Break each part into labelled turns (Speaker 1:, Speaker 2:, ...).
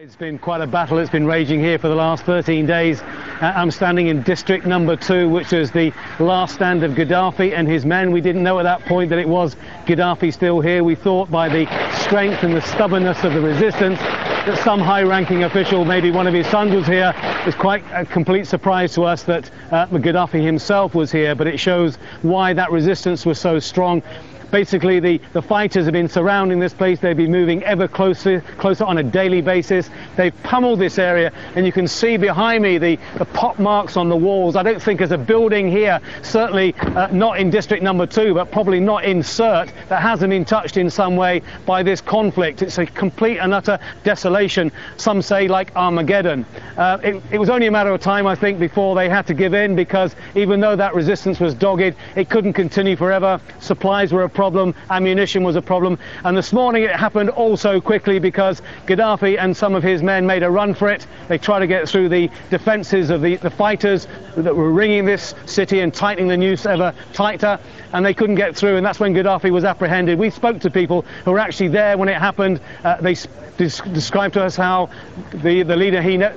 Speaker 1: It's been quite a battle. It's been raging here for the last 13 days. I'm standing in district number 2, which is the last stand of Gaddafi and his men. We didn't know at that point that it was Gaddafi still here. We thought by the strength and the stubbornness of the resistance that some high-ranking official, maybe one of his sons, was here. It's quite a complete surprise to us that Gaddafi himself was here, but it shows why that resistance was so strong. Basically, the fighters have been surrounding this place. They've been moving ever closer on a daily basis. They've pummeled this area, and you can see behind me the pot marks on the walls. I don't think there's a building here, certainly not in district number 2, but probably not in Sirte, that hasn't been touched in some way by this conflict. It's a complete and utter desolation, some say like Armageddon. It was only a matter of time, I think, before they had to give in, because even though that resistance was dogged, it couldn't continue forever. Supplies were a problem, ammunition was a problem, and this morning it happened all so quickly because Gaddafi and some of his men made a run for it. They tried to get through the defences of the fighters that were ringing this city and tightening the noose ever tighter, and they couldn't get through, and that's when Gaddafi was apprehended. We spoke to people who were actually there when it happened. They described to us how the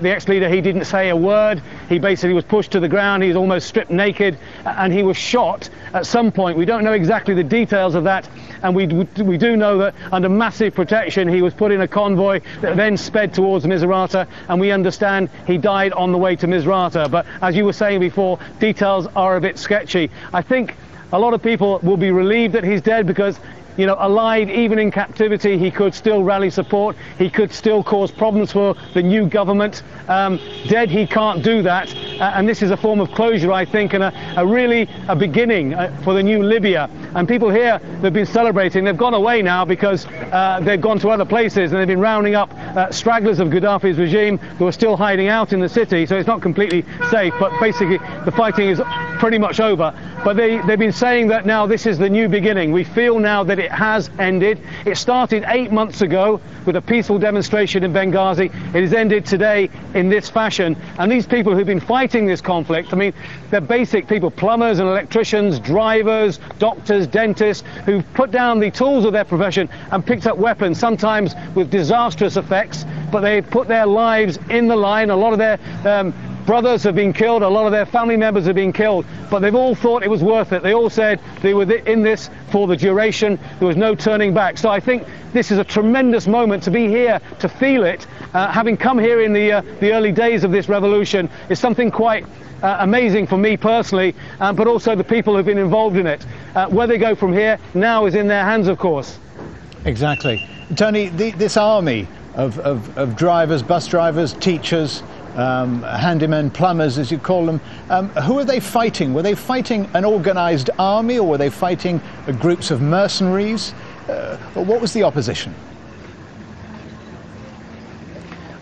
Speaker 1: ex-leader, he didn't say a word. He basically was pushed to the ground. He was almost stripped naked, and he was shot at some point. We don't know exactly the details of that, and we do know that under massive protection he was put in a convoy that then sped towards Misrata, and we understand he died on the way to Misrata. But as you were saying before, details are a bit sketchy. I think a lot of people will be relieved that he's dead because, you know, alive, even in captivity, he could still rally support. He could still cause problems for the new government. Dead, he can't do that. And this is a form of closure, I think, and a beginning for the new Libya. And people here, they've been celebrating. They've gone away now because they've gone to other places, and they've been rounding up stragglers of Gaddafi's regime who are still hiding out in the city. So it's not completely safe, but basically the fighting is pretty much over. But they've been saying that now this is the new beginning. We feel now that it has ended. It started 8 months ago with a peaceful demonstration in Benghazi. It has ended today in this fashion. And these people who've been fighting this conflict, I mean, they're basic people, plumbers and electricians, drivers, doctors, dentists, who've put down the tools of their profession and picked up weapons, sometimes with disastrous effects, but they put their lives in the line. A lot of their brothers have been killed, a lot of their family members have been killed, but they've all thought it was worth it. They all said they were in this for the duration. There was no turning back. So I think this is a tremendous moment to be here, to feel it. Having come here in the early days of this revolution is something quite amazing for me personally, but also the people who've been involved in it. Where they go from here now is in their hands, of course.
Speaker 2: Exactly. Tony, this army of drivers, bus drivers, teachers, handymen, plumbers, as you call them, who are they fighting? Were they fighting an organised army, or were they fighting groups of mercenaries? What was the opposition?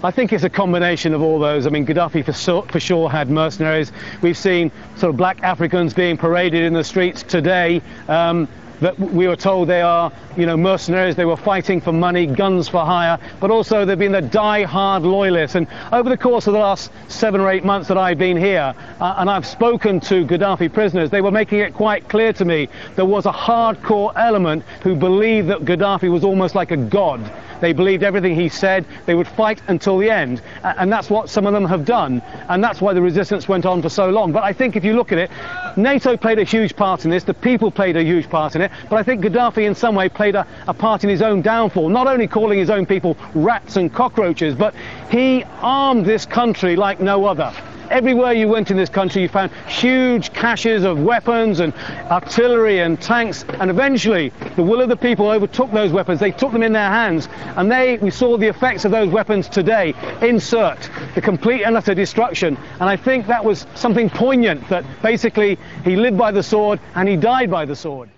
Speaker 1: I think it's a combination of all those. I mean, Gaddafi for sure had mercenaries. We've seen sort of black Africans being paraded in the streets today. That we were told they are, you know, mercenaries. They were fighting for money, guns for hire, but also they've been the die-hard loyalists. And over the course of the last 7 or 8 months that I've been here, and I've spoken to Gaddafi prisoners, they were making it quite clear to me there was a hardcore element who believed that Gaddafi was almost like a god. They believed everything he said. They would fight until the end, and that's what some of them have done, and that's why the resistance went on for so long. But I think if you look at it, NATO played a huge part in this, the people played a huge part in it, but I think Gaddafi in some way played a part in his own downfall, not only calling his own people rats and cockroaches, but he armed this country like no other. Everywhere you went in this country, you found huge caches of weapons and artillery and tanks, and eventually the will of the people overtook those weapons. They took them in their hands, and we saw the effects of those weapons today in Sirte, the complete and utter destruction. And I think that was something poignant, that basically he lived by the sword and he died by the sword.